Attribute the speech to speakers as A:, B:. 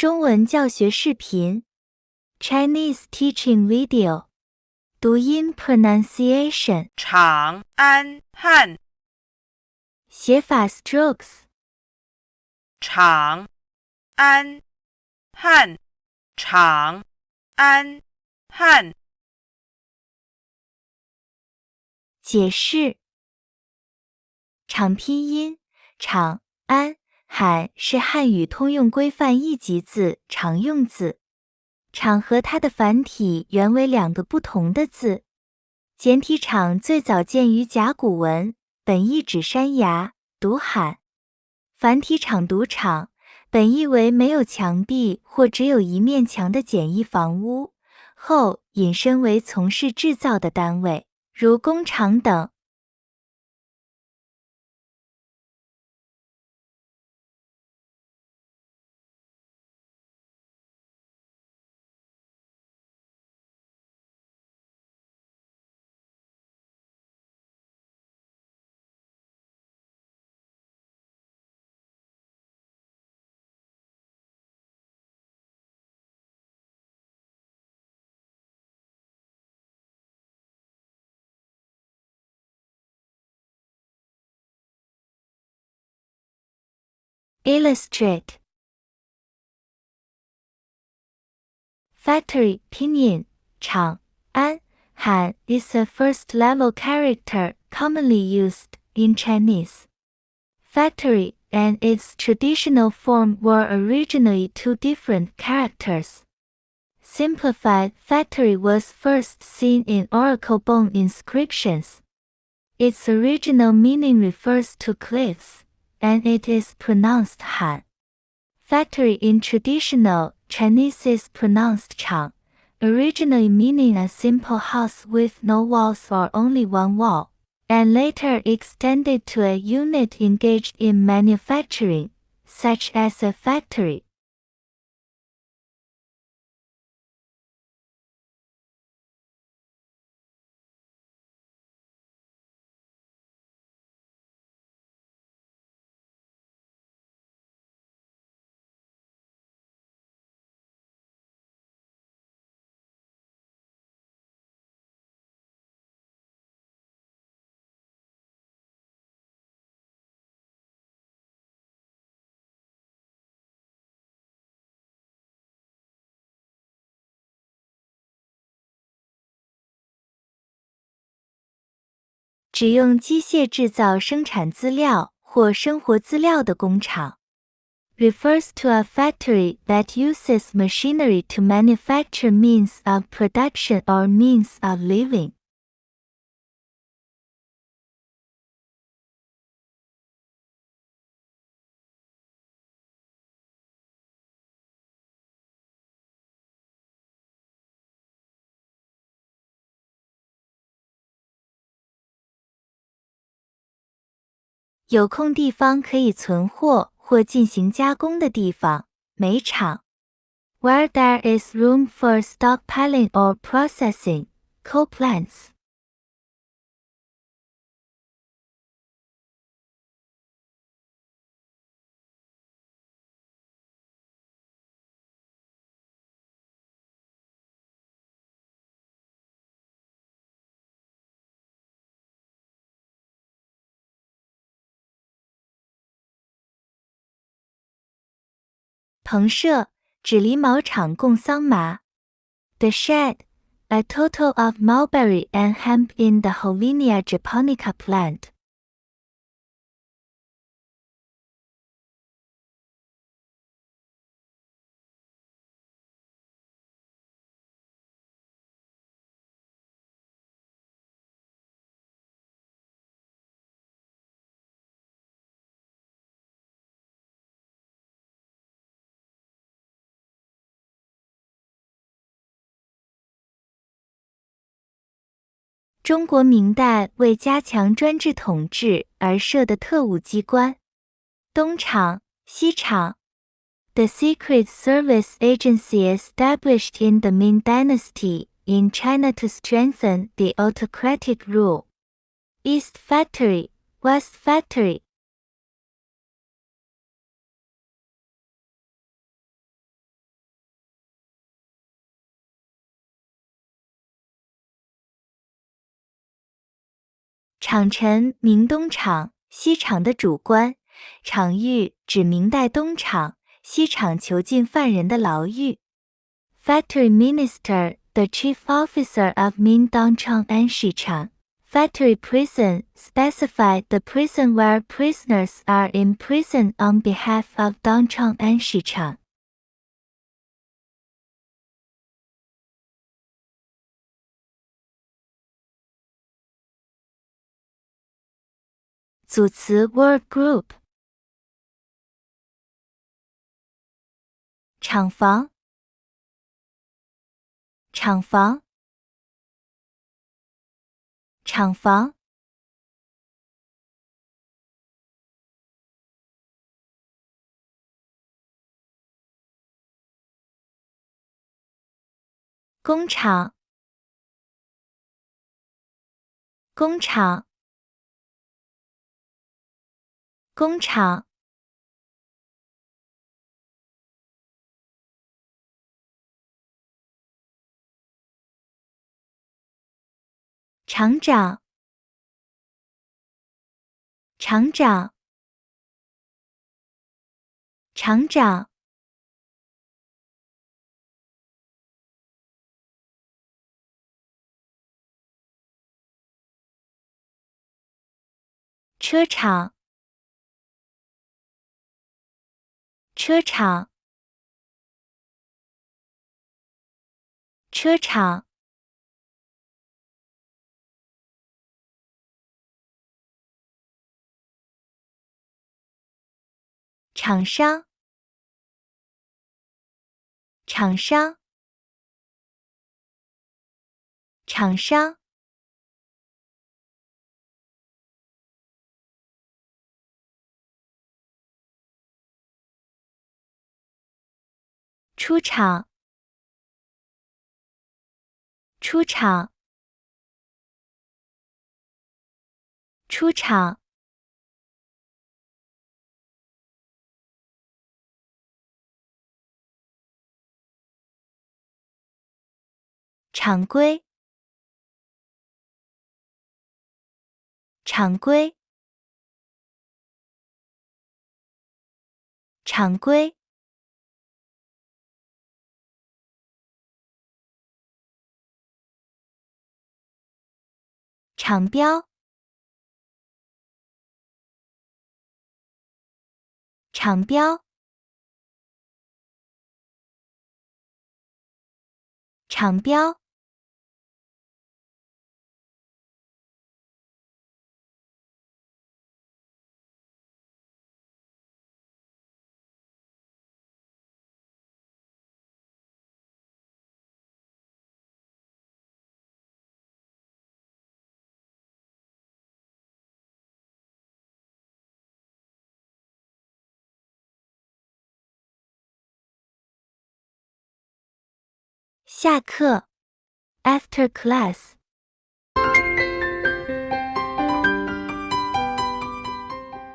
A: 中文教学视频 Chinese teaching video 读音 pronunciation
B: 长安汉
A: 写法 strokes
B: 长安汉长安汉
A: 解释场拼音场安汉是汉语通用规范一级字常用字，场和它的繁体原为两个不同的字。简体场最早见于甲骨文，本意指山崖，读喊。繁体场读场，本意为没有墙壁或只有一面墙的简易房屋，后引申为从事制造的单位，如工厂等。Illustrate Factory pinyin 厂安汉 is a first-level character commonly used in Chinese. Factory and its traditional form were originally two different characters. Simplified factory was first seen in oracle bone inscriptions. Its original meaning refers to cliffs, and it is pronounced han. Factory in traditional Chinese is pronounced chang, originally meaning a simple house with no walls or only one wall, and later extended to a unit engaged in manufacturing, such as a factory. "只用机械制造生产资料或生活资料的工厂 refers to a factory that uses machinery to manufacture means of production or means of living. 有空地方可以存货或进行加工的地方，煤场。Where there is room for stockpiling or processing, coal plants. 棚舍指离毛场供桑麻。The shed, a total of mulberry and hemp in the Holinia japonica plant. 中国明代为加强专制统治而设的特务机关。东厂、西厂。The Secret Service Agency established in the Ming Dynasty in China to strengthen the autocratic rule. East Factory, West Factory. 场陈明东厂、西厂的主官，场狱指明代东厂、西厂囚禁犯人的牢狱。Factory Minister, the chief officer of Min Dongchang Anshi Chang. Factory prison specified the prison where prisoners are imprisoned on behalf of Dongchang Anshi Chang. 组词 word group 厂房厂房厂房工厂工厂工厂厂长厂长厂长车厂车厂车厂厂商厂商厂商出厂出厂出厂常规常规常规厂标厂标厂标下课 after class